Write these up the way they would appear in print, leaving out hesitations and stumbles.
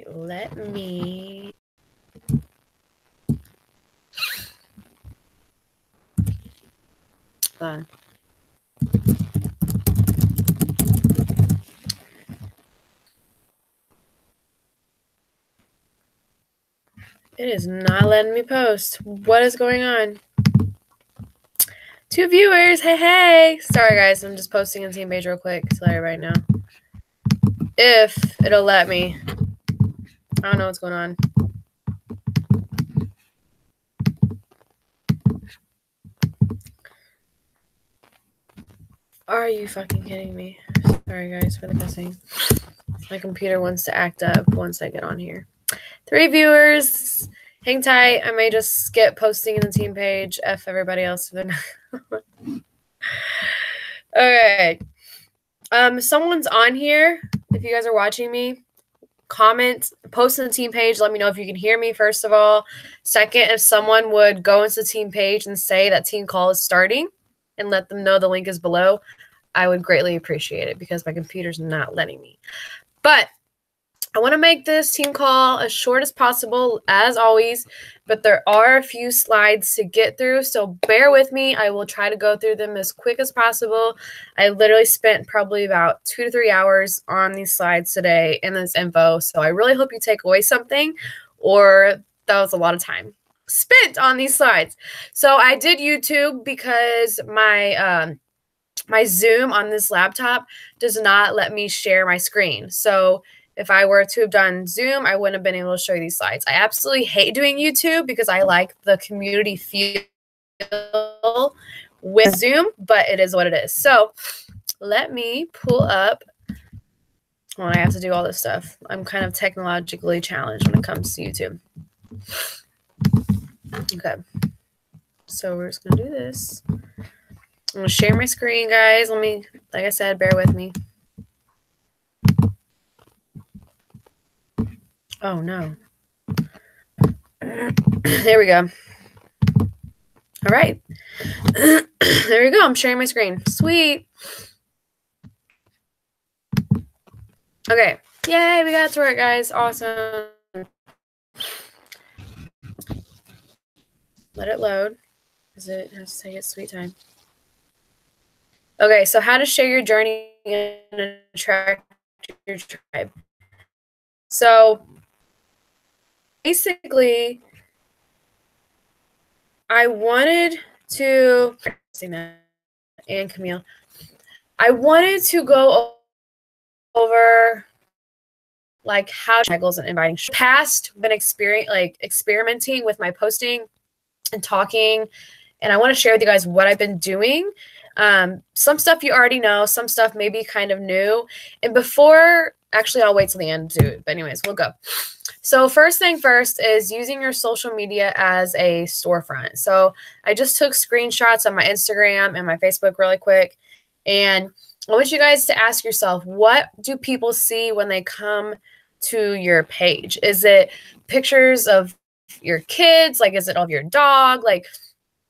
Let me. It is not letting me post. What is going on? 2 viewers. Hey, hey. Sorry, guys. I'm just posting in Team Page real quick to let everybody know. If it'll let me. I don't know what's going on. Are you fucking kidding me? Sorry, guys, for the cussing. My computer wants to act up once I get on here. 3 viewers. Hang tight. I may just skip posting in the Team Page. F everybody else. Okay. Someone's on here. If you guys are watching me, comment, post in the Team Page. Let me know if you can hear me, first of all. Second, if someone would go into the Team Page and say that team call is starting and let them know the link is below, I would greatly appreciate it because my computer's not letting me. But I want to make this team call as short as possible, as always, but there are a few slides to get through, so bear with me. I will try to go through them as quick as possible. I literally spent probably about 2 to 3 hours on these slides today and this info, so I really hope you take away something, or that was a lot of time spent on these slides. So I did YouTube because my Zoom on this laptop does not let me share my screen. So if I were to have done Zoom, I wouldn't have been able to show you these slides. I absolutely hate doing YouTube because I like the community feel with Zoom, but it is what it is. So let me pull up. Well, I have to do all this stuff. I'm kind of technologically challenged when it comes to YouTube. Okay. So we're just going to do this. I'm going to share my screen, guys. Let me, like I said, bear with me. Oh, no. There we go. All right. There we go. I'm sharing my screen. Sweet. Okay. Yay, we got to work, guys. Awesome. Let it load because it has to take its sweet time. Okay, so how to share your journey and attract your tribe. So basically, I wanted to, and Camille, I wanted to go over like how struggles and inviting. Past been experimenting with my posting and talking, and I want to share with you guys what I've been doing. Some stuff you already know, some stuff maybe kind of new. And before, actually, I'll wait till the end to do it. But anyways, we'll go. So first thing first is using your social media as a storefront. So I just took screenshots of my Instagram and my Facebook really quick. And I want you guys to ask yourself, what do people see when they come to your page? Is it pictures of your kids? Like, is it of your dog? Like,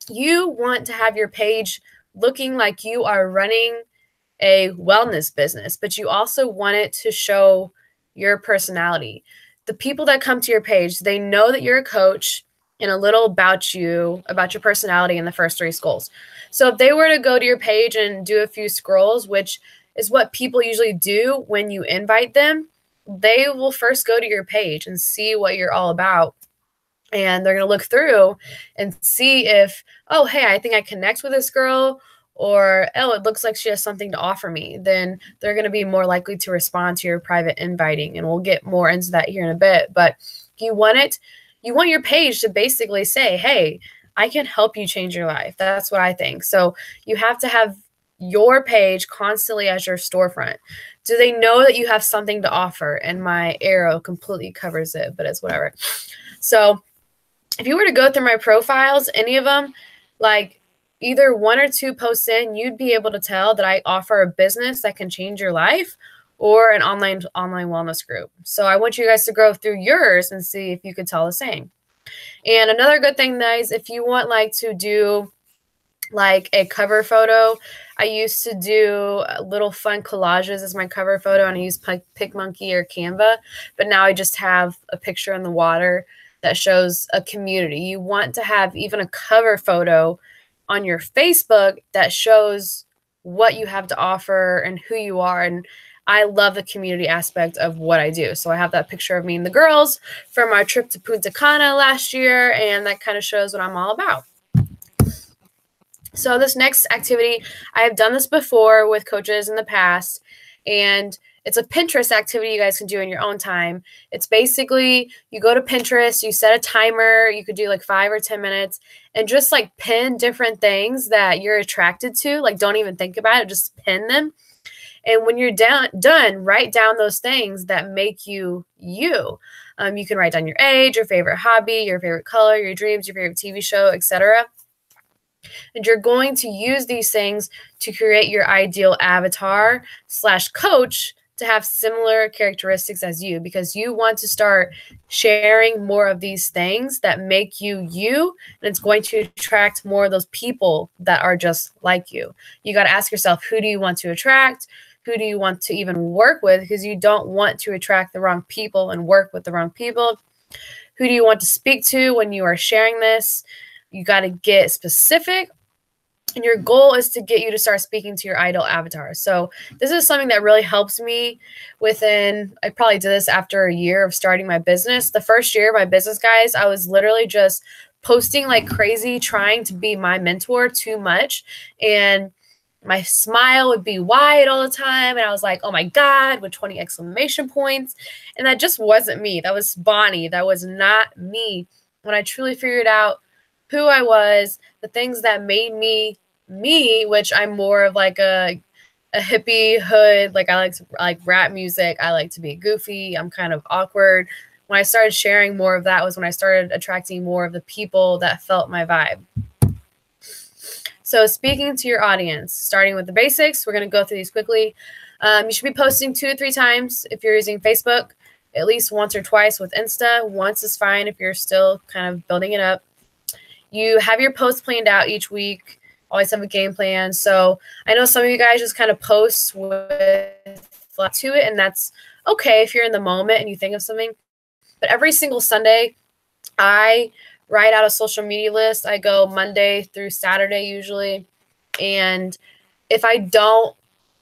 you want to have your page looking like you are running a wellness business, but you also want it to show your personality. The people that come to your page, they know that you're a coach and a little about you, about your personality in the first 3 scrolls. So if they were to go to your page and do a few scrolls, which is what people usually do when you invite them, they will first go to your page and see what you're all about. And they're going to look through and see if, oh, hey, I think I connect with this girl, or, oh, it looks like she has something to offer me. Then they're going to be more likely to respond to your private inviting. And we'll get more into that here in a bit. But you want your page to basically say, hey, I can help you change your life. That's what I think. So you have to have your page constantly as your storefront. Do they know that you have something to offer? And my arrow completely covers it, but it's whatever. So if you were to go through my profiles, any of them, like either 1 or 2 posts in, you'd be able to tell that I offer a business that can change your life or an online wellness group. So I want you guys to go through yours and see if you could tell the same. And another good thing, guys, if you want like to do like a cover photo. I used to do little fun collages as my cover photo, and I use PicMonkey or Canva, but now I just have a picture in the water that shows a community. You want to have even a cover photo on your Facebook that shows what you have to offer and who you are. And I love the community aspect of what I do. So I have that picture of me and the girls from our trip to Punta Cana last year, and that kind of shows what I'm all about. So this next activity, I have done this before with coaches in the past, and it's a Pinterest activity you guys can do in your own time. It's basically you go to Pinterest, you set a timer, you could do like 5 or 10 minutes, and just like pin different things that you're attracted to. Like don't even think about it, just pin them. And when you're done, write down those things that make you you. You can write down your age, your favorite hobby, your favorite color, your dreams, your favorite TV show, etc. And you're going to use these things to create your ideal avatar / coach to have similar characteristics as you, because you want to start sharing more of these things that make you you, and it's going to attract more of those people that are just like you. You got to ask yourself, who do you want to attract? Who do you want to even work with? Because you don't want to attract the wrong people and work with the wrong people. Who do you want to speak to when you are sharing this? You got to get specific, and your goal is to get you to start speaking to your ideal avatar. So this is something that really helps me within, I probably did this after a year of starting my business. The first year of my business, guys, I was literally just posting like crazy, trying to be my mentor too much. And my smile would be wide all the time. And I was like, oh my God, with 20 exclamation points. And that just wasn't me. That was Bonnie. That was not me. When I truly figured out who I was, the things that made me me, which I'm more of like a hippie hood. Like I like rap music. I like to be goofy. I'm kind of awkward. When I started sharing more of that was when I started attracting more of the people that felt my vibe. So speaking to your audience, starting with the basics, we're going to go through these quickly. You should be posting 2 to 3 times if you're using Facebook, at least once or twice with Insta. Once is fine if you're still kind of building it up. You have your posts planned out each week. Always have a game plan. So I know some of you guys just kind of post with flat to it, and that's okay if you're in the moment and you think of something. But every single Sunday, I write out a social media list. I go Monday through Saturday usually. And if I don't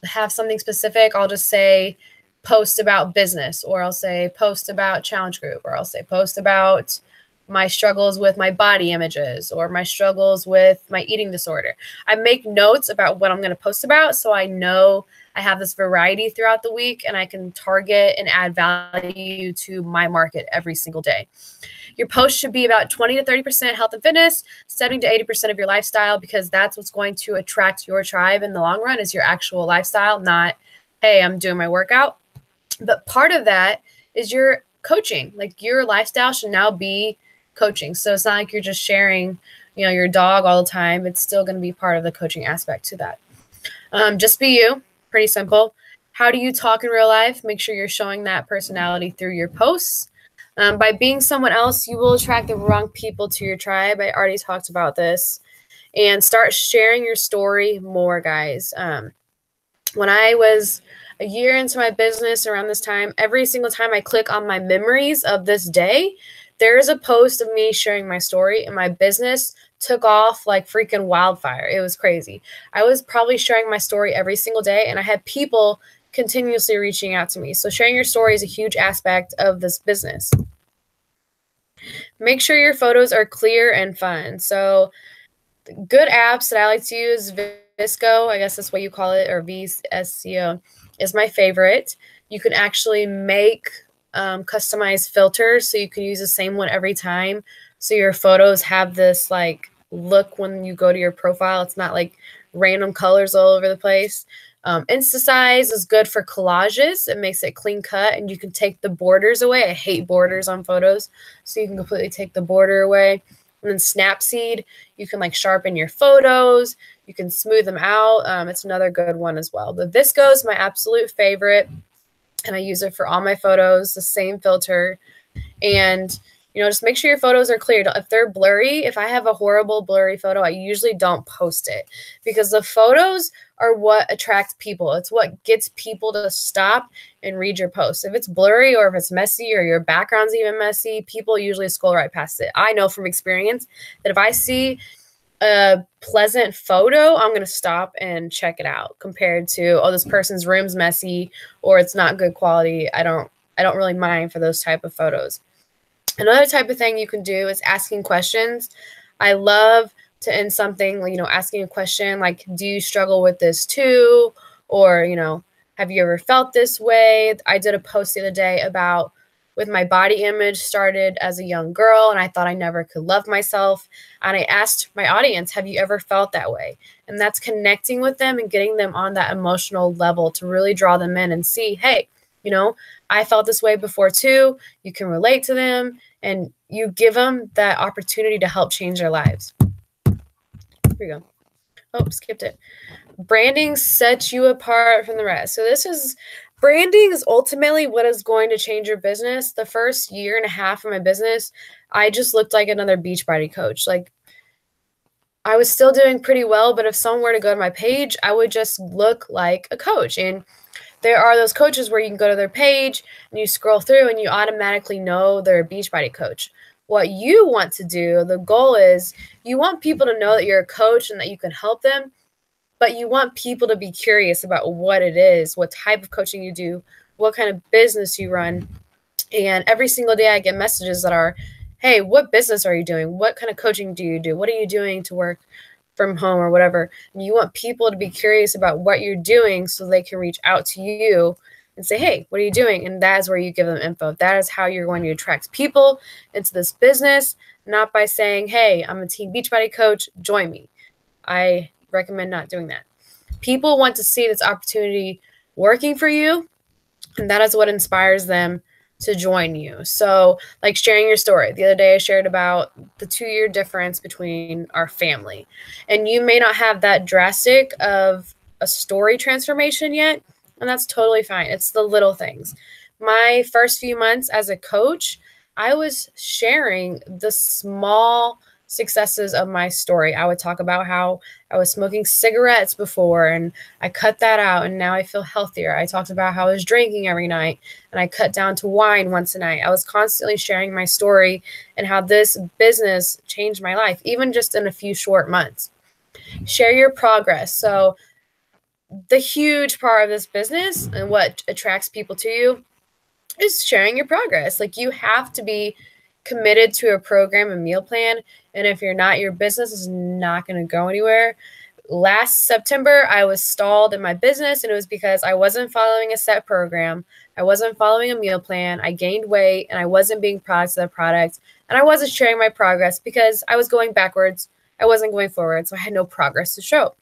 have something specific, I'll just say post about business, or I'll say post about challenge group, or I'll say post about my struggles with my body images or my struggles with my eating disorder. I make notes about what I'm going to post about, so I know I have this variety throughout the week and I can target and add value to my market every single day. Your post should be about 20 to 30% health and fitness, 70 to 80% of your lifestyle, because that's what's going to attract your tribe in the long run, is your actual lifestyle, not, hey, I'm doing my workout. But part of that is your coaching. Like your lifestyle should now be coaching. So it's not like you're just sharing, your dog all the time. It's still going to be part of the coaching aspect to that. Just be you. Pretty simple. How do you talk in real life? Make sure you're showing that personality through your posts. By being someone else, you will attract the wrong people to your tribe. I already talked about this. And start sharing your story more, guys. When I was a year into my business around this time, every single time I click on my memories of this day, there is a post of me sharing my story, and my business took off like freaking wildfire. It was crazy. I was probably sharing my story every single day, and I had people continuously reaching out to me. So sharing your story is a huge aspect of this business. Make sure your photos are clear and fun. So good apps that I like to use, VSCO, I guess that's what you call it, or VSCO, is my favorite. You can actually make customized filters, so you can use the same one every time. So your photos have this like look when you go to your profile. It's not like random colors all over the place. InstaSize is good for collages. It makes it clean cut, and you can take the borders away. I hate borders on photos, so you can completely take the border away. And then Snapseed, you can like sharpen your photos. You can smooth them out. It's another good one as well. The VSCO is my absolute favorite, and I use it for all my photos, the same filter. And You know, just make sure your photos are clear. If they're blurry, if I have a horrible blurry photo, I usually don't post it, because the photos are what attracts people. It's what gets people to stop and read your post. If it's blurry or if it's messy or your background's even messy, people usually scroll right past it. I know from experience that if I see a pleasant photo, I'm going to stop and check it out, compared to, oh, this person's room's messy or it's not good quality. I don't really mind for those type of photos. Another type of thing you can do is asking questions. I love to end something, you know, asking a question like, do you struggle with this too? Or, you know, have you ever felt this way? I did a post the other day about, with my body image, started as a young girl and I thought I never could love myself. And I asked my audience, have you ever felt that way? And that's connecting with them and getting them on that emotional level to really draw them in and see, hey, you know, I felt this way before too. You can relate to them, and you give them that opportunity to help change their lives. Here we go. Oh, skipped it. Branding sets you apart from the rest. So branding is ultimately what is going to change your business. The first year and a half of my business, I just looked like another Beachbody coach. Like, I was still doing pretty well, but if someone were to go to my page, I would just look like a coach. And there are those coaches where you can go to their page and you scroll through and you automatically know they're a Beachbody coach. What you want to do, the goal is, you want people to know that you're a coach and that you can help them, but you want people to be curious about what it is, what type of coaching you do, what kind of business you run. And every single day I get messages that are, hey, what business are you doing? What kind of coaching do you do? What are you doing to work from home or whatever? And you want people to be curious about what you're doing so they can reach out to you and say, hey, what are you doing? And that is where you give them info. That is how you're going to attract people into this business, not by saying, hey, I'm a Team Beachbody coach, join me. I recommend not doing that. People want to see this opportunity working for you, and that is what inspires them to join you. So, like sharing your story. The other day I shared about the 2-year difference between our family. And you may not have that drastic of a story transformation yet, and that's totally fine. It's the little things. My first few months as a coach, I was sharing the small successes of my story. I would talk about how I was smoking cigarettes before and I cut that out and now I feel healthier. I talked about how I was drinking every night and I cut down to wine once a night. I was constantly sharing my story and how this business changed my life, even just in a few short months. Share your progress. So the huge part of this business and what attracts people to you is sharing your progress. Like, you have to be committed to a program and meal plan. And if you're not, your business is not going to go anywhere. Last September, I was stalled in my business, and it was because I wasn't following a set program. I wasn't following a meal plan. I gained weight, and I wasn't being proud of the product. And I wasn't sharing my progress because I was going backwards. I wasn't going forward, so I had no progress to show.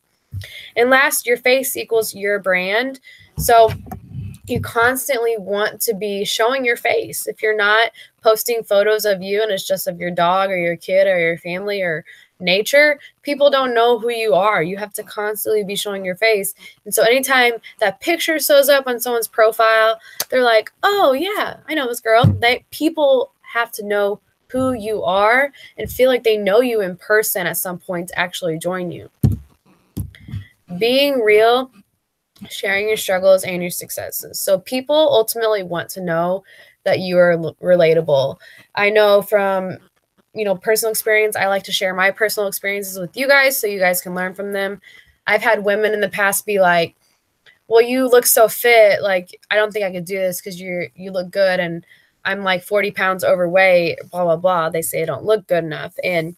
And last, your face equals your brand. So you constantly want to be showing your face. If you're not posting photos of you and it's just of your dog or your kid or your family or nature, people don't know who you are. You have to constantly be showing your face. And so anytime that picture shows up on someone's profile, they're like, oh yeah, I know this girl. People have to know who you are and feel like they know you in person at some point to actually join you. Being real, sharing your struggles and your successes. So people ultimately want to know that you are relatable. I know from, personal experience, I like to share my personal experiences with you guys so you guys can learn from them. I've had women in the past be like, well, you look so fit. Like, I don't think I could do this because you look good. And I'm like 40 pounds overweight, blah, blah, blah. They say I don't look good enough. And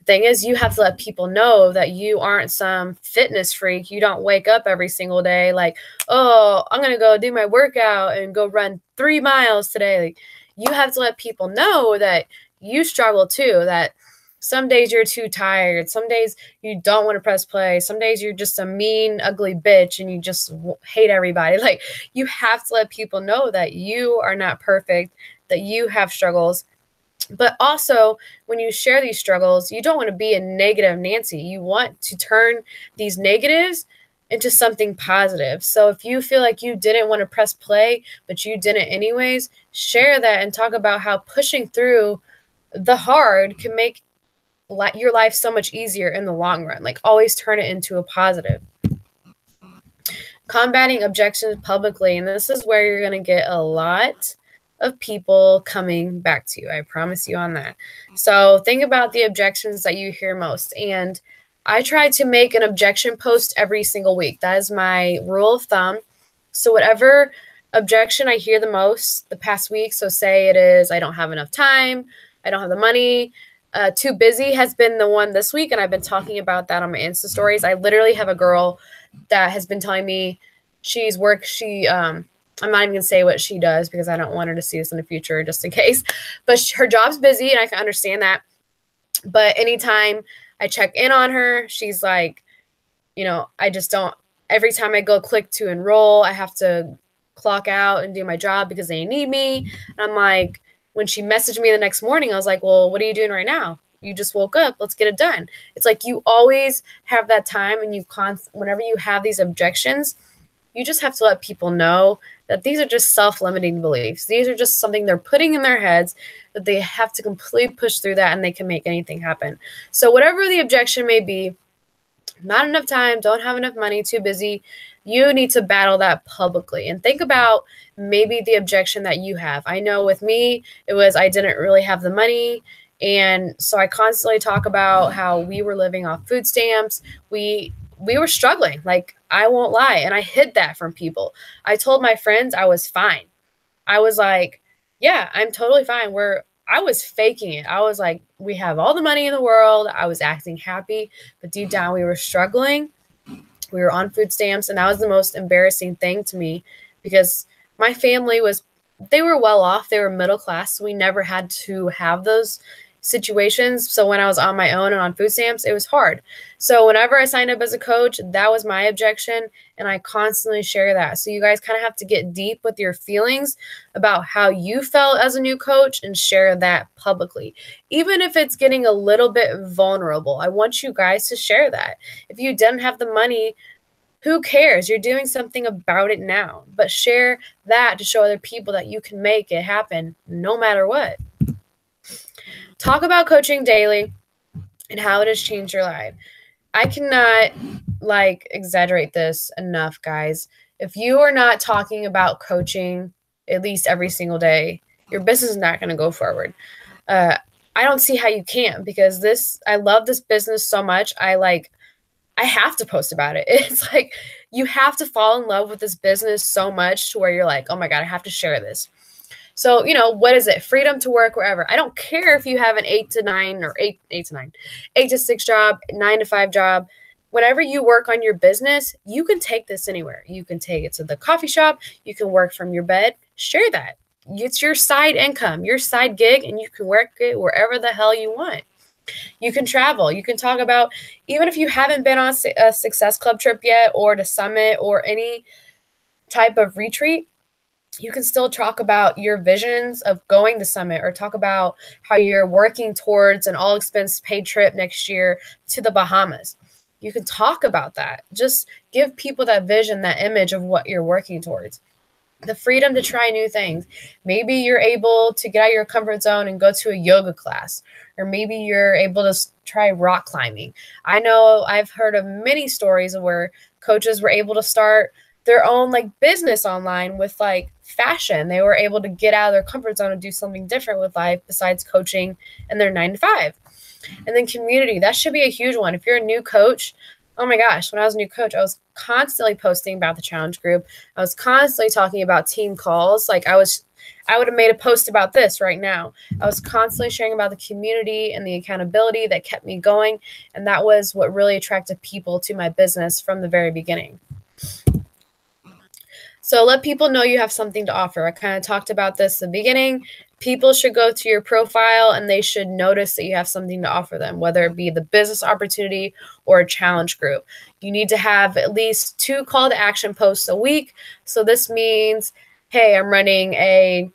thing is, you have to let people know that you aren't some fitness freak. You don't wake up every single day like, oh, I'm going to go do my workout and go run 3 miles today. Like, you have to let people know that you struggle too, that some days you're too tired. Some days you don't want to press play. Some days you're just a mean, ugly bitch and you just hate everybody. Like, you have to let people know that you are not perfect, that you have struggles. But also, when you share these struggles, you don't want to be a negative Nancy. You want to turn these negatives into something positive. So if you feel like you didn't want to press play, but you didn't anyways, share that and talk about how pushing through the hard can make your life so much easier in the long run. Like, always turn it into a positive. Combating objections publicly, and this is where you're going to get a lot of people coming back to you. I promise you on that. So think about the objections that you hear most. And I try to make an objection post every single week. That is my rule of thumb. So whatever objection I hear the most the past week, so say it is, I don't have enough time, I don't have the money, too busy has been the one this week, and I've been talking about that on my Insta stories. I literally have a girl that has been telling me I'm not even gonna say what she does because I don't want her to see this in the future, just in case, but her job's busy, and I can understand that. But anytime I check in on her, she's like, I just don't, every time I go click to enroll, I have to clock out and do my job because they need me. And I'm like, when she messaged me the next morning, I was like, well, what are you doing right now? You just woke up. Let's get it done. It's like you always have that time, and whenever you have these objections, you just have to let people know that these are just self-limiting beliefs. These are just something they're putting in their heads, that they have to completely push through that and they can make anything happen. So whatever the objection may be, not enough time, don't have enough money, too busy, you need to battle that publicly. And think about maybe the objection that you have. I know with me, it was I didn't really have the money. And so I constantly talk about how we were living off food stamps. We were struggling, like, I won't lie. And I hid that from people. I told my friends I was fine. I was like, yeah, I'm totally fine. I was faking it. I was like, we have all the money in the world. I was acting happy, but deep down we were struggling. We were on food stamps, and that was the most embarrassing thing to me because my family they were well off. They were middle class. So we never had to have those situations. So when I was on my own and on food stamps, it was hard. So whenever I signed up as a coach, that was my objection, and I constantly share that. So you guys kind of have to get deep with your feelings about how you felt as a new coach and share that publicly. Even if it's getting a little bit vulnerable, I want you guys to share that. If you didn't have the money, who cares? You're doing something about it now, but share that to show other people that you can make it happen no matter what. Talk about coaching daily and how it has changed your life. I cannot exaggerate this enough, guys. If you are not talking about coaching at least every single day, your business is not going to go forward. I don't see how you can, because I love this business so much. I have to post about it. It's like you have to fall in love with this business so much to where you're like, oh my God, I have to share this. So, what is it? Freedom to work wherever. I don't care if you have an 8 to 6 job, 9 to 5 job. Whenever you work on your business, you can take this anywhere. You can take it to the coffee shop. You can work from your bed. Share that. It's your side income, your side gig, and you can work it wherever the hell you want. You can travel. You can talk about, even if you haven't been on a Success Club trip yet, or to Summit, or any type of retreat, you can still talk about your visions of going to Summit, or talk about how you're working towards an all-expense paid trip next year to the Bahamas. You can talk about that. Just give people that vision, that image of what you're working towards. The freedom to try new things. Maybe you're able to get out of your comfort zone and go to a yoga class, or maybe you're able to try rock climbing. I know I've heard of many stories where coaches were able to start their own business online with fashion. They were able to get out of their comfort zone and do something different with life besides coaching and their 9 to 5. And then community, that should be a huge one. If you're a new coach, oh my gosh, when I was a new coach, I was constantly posting about the challenge group. I was constantly talking about team calls. I would have made a post about this right now. I was constantly sharing about the community and the accountability that kept me going. And that was what really attracted people to my business from the very beginning. So let people know you have something to offer. I kind of talked about this at the beginning. People should go to your profile and they should notice that you have something to offer them, whether it be the business opportunity or a challenge group. You need to have at least 2 call to action posts a week. So this means, hey, I'm running a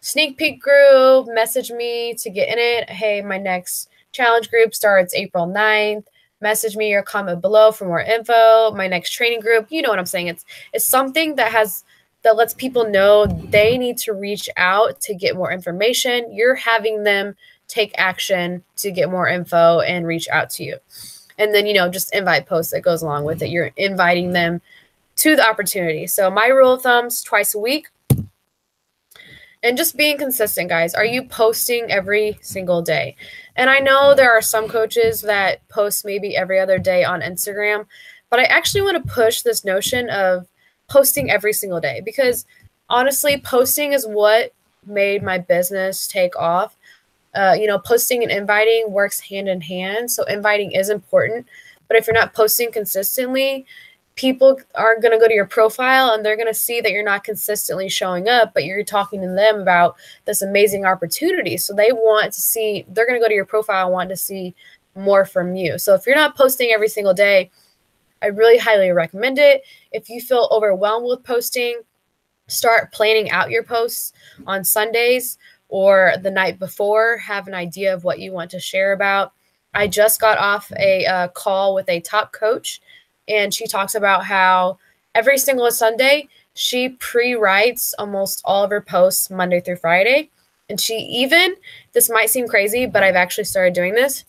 sneak peek group. Message me to get in it. Hey, my next challenge group starts April 9th. Message me or comment below for more info. My next training group, you know what I'm saying. It's something that lets people know they need to reach out to get more information. You're having them take action to get more info and reach out to you. And then, just invite posts that goes along with it. You're inviting them to the opportunity. So my rule of thumbs, twice a week. And just being consistent, guys. Are you posting every single day? And I know there are some coaches that post maybe every other day on Instagram, but I actually want to push this notion of posting every single day, because honestly, posting is what made my business take off. Posting and inviting works hand in hand. So inviting is important, but if you're not posting consistently, people are going to go to your profile and they're going to see that you're not consistently showing up, but you're talking to them about this amazing opportunity. So they're going to go to your profile and want to see more from you. So if you're not posting every single day, I really highly recommend it. If you feel overwhelmed with posting, start planning out your posts on Sundays or the night before. Have an idea of what you want to share about. I just got off a call with a top coach, and she talks about how every single Sunday she pre-writes almost all of her posts Monday through Friday. And this might seem crazy, but I've actually started doing this.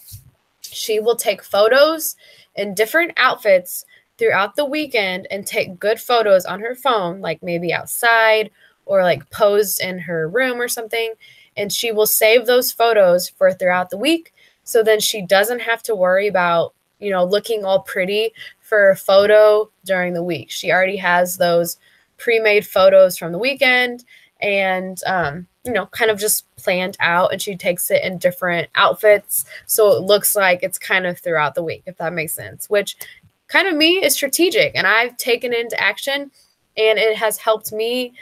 She will take photos in different outfits throughout the weekend and take good photos on her phone, like maybe outside or like posed in her room or something. And she will save those photos for throughout the week. So then she doesn't have to worry about, looking all pretty for a photo during the week. She already has those pre-made photos from the weekend and, kind of just planned out, and she takes it in different outfits. So it looks like it's kind of throughout the week, if that makes sense, which kind of me is strategic, and I've taken it into action, and it has helped me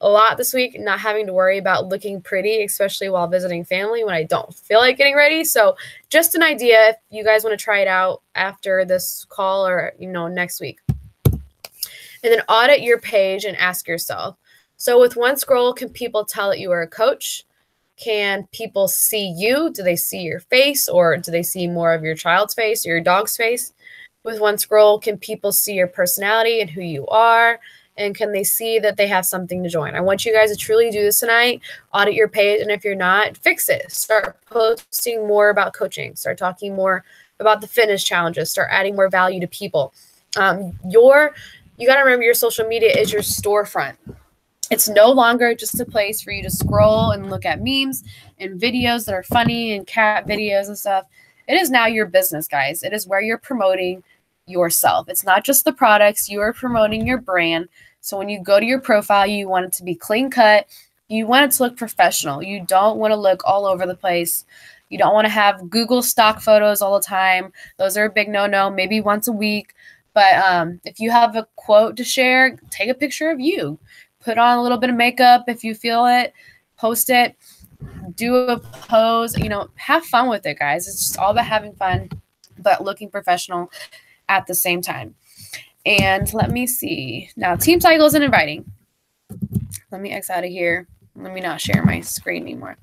a lot this week, not having to worry about looking pretty, especially while visiting family when I don't feel like getting ready. So just an idea if you guys want to try it out after this call or, next week. And then audit your page and ask yourself, so with one scroll, can people tell that you are a coach? Can people see you? Do they see your face, or do they see more of your child's face or your dog's face? With one scroll, can people see your personality and who you are? And can they see that they have something to join? I want you guys to truly do this tonight. Audit your page, and if you're not, fix it. Start posting more about coaching. Start talking more about the fitness challenges. Start adding more value to people. You got to remember, your social media is your storefront. It's no longer just a place for you to scroll and look at memes and videos that are funny and cat videos and stuff. It is now your business, guys. It is where you're promoting yourself. It's not just the products. You are promoting your brand. So when you go to your profile, you want it to be clean cut. You want it to look professional. You don't want to look all over the place. You don't want to have Google stock photos all the time. Those are a big no-no, maybe once a week. But if you have a quote to share, take a picture of you. Put on a little bit of makeup if you feel it. Post it. Do a pose. Have fun with it, guys. It's just all about having fun, but looking professional at the same time. And let me see. Now, team cycles and inviting. Let me X out of here. Let me not share my screen anymore.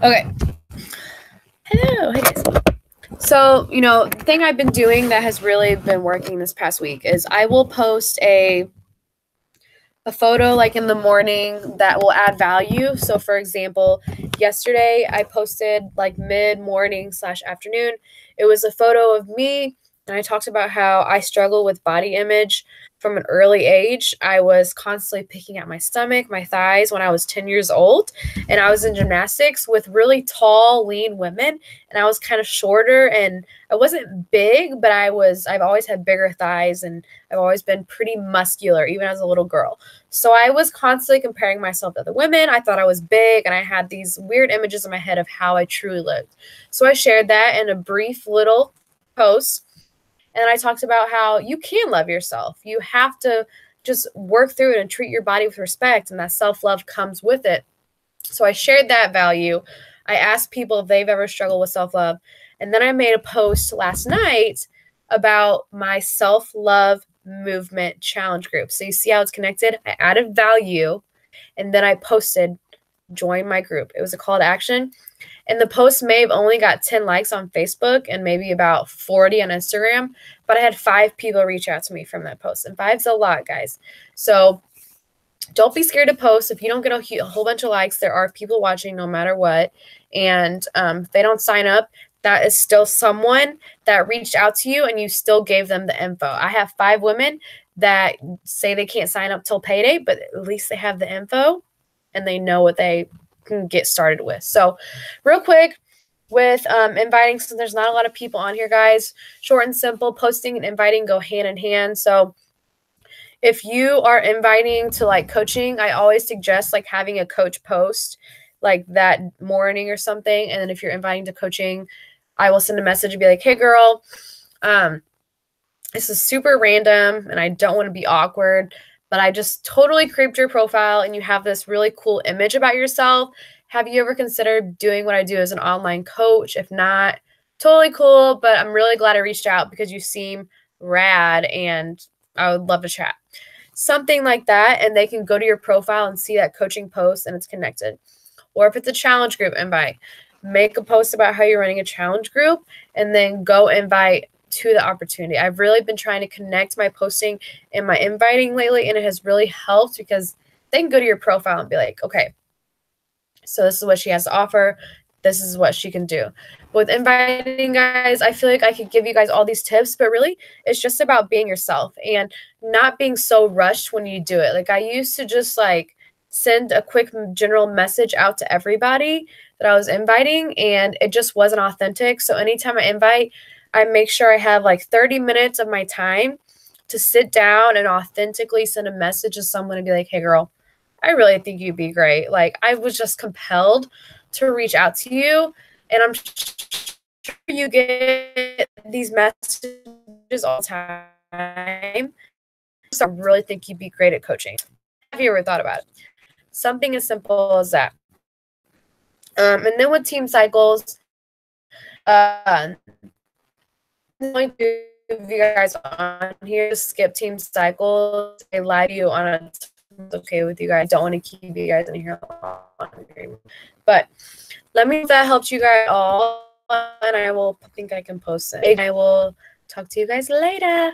Okay. Hello. Hey, guys. So, the thing I've been doing that has really been working this past week is I will post a photo like in the morning that will add value. So for example, yesterday I posted like mid-morning / afternoon. It was a photo of me, and I talked about how I struggle with body image from an early age. I was constantly picking at my stomach, my thighs when I was 10 years old, and I was in gymnastics with really tall, lean women, and I was kind of shorter, and I wasn't big, but I've always had bigger thighs, and I've always been pretty muscular, even as a little girl. So I was constantly comparing myself to other women. I thought I was big, and I had these weird images in my head of how I truly looked. So I shared that in a brief little post. And I talked about how you can love yourself. You have to just work through it and treat your body with respect, and that self-love comes with it. So I shared that value. I asked people if they've ever struggled with self-love. And then I made a post last night about my self-love movement challenge group. So you see how it's connected? I added value, and then I posted, join my group. It was a call to action. And the post may have only got 10 likes on Facebook and maybe about 40 on Instagram, but I had 5 people reach out to me from that post. And 5's a lot, guys. So don't be scared to post. If you don't get a whole bunch of likes, there are people watching no matter what. And if they don't sign up, that is still someone that reached out to you and you still gave them the info. I have 5 women that say they can't sign up till payday, but at least they have the info and they know what they can get started with. So real quick, with inviting, since there's not a lot of people on here, guys, short and simple, posting and inviting go hand in hand. So if you are inviting to like coaching, I always suggest like having a coach post like that morning or something. And then if you're inviting to coaching, I will send a message and be like, hey girl, this is super random and I don't want to be awkward, but I just totally creeped your profile and you have this really cool image about yourself. Have you ever considered doing what I do as an online coach? If not, totally cool, but I'm really glad I reached out because you seem rad and I would love to chat. Something like that, and they can go to your profile and see that coaching post and it's connected. Or if it's a challenge group invite, make a post about how you're running a challenge group and then go invite to the opportunity. I've really been trying to connect my posting and my inviting lately, and it has really helped because they can go to your profile and be like, okay, so this is what she has to offer. This is what she can do. With inviting, guys, I feel like I could give you guys all these tips, but really it's just about being yourself and not being so rushed when you do it. Like I used to just like send a quick general message out to everybody that I was inviting and it just wasn't authentic. So anytime I invite, I make sure I have like 30 minutes of my time to sit down and authentically send a message to someone and be like, hey girl, I really think you'd be great. Like I was just compelled to reach out to you. And I'm sure you get these messages all the time. So I really think you'd be great at coaching. Have you ever thought about it? Something as simple as that. And then with team cycles, going to you guys on here, skip team cycles. I live you on a okay with you guys. Don't want to keep you guys in here long. But let me know if that helped you guys all, and I will think I can post it. I will talk to you guys later.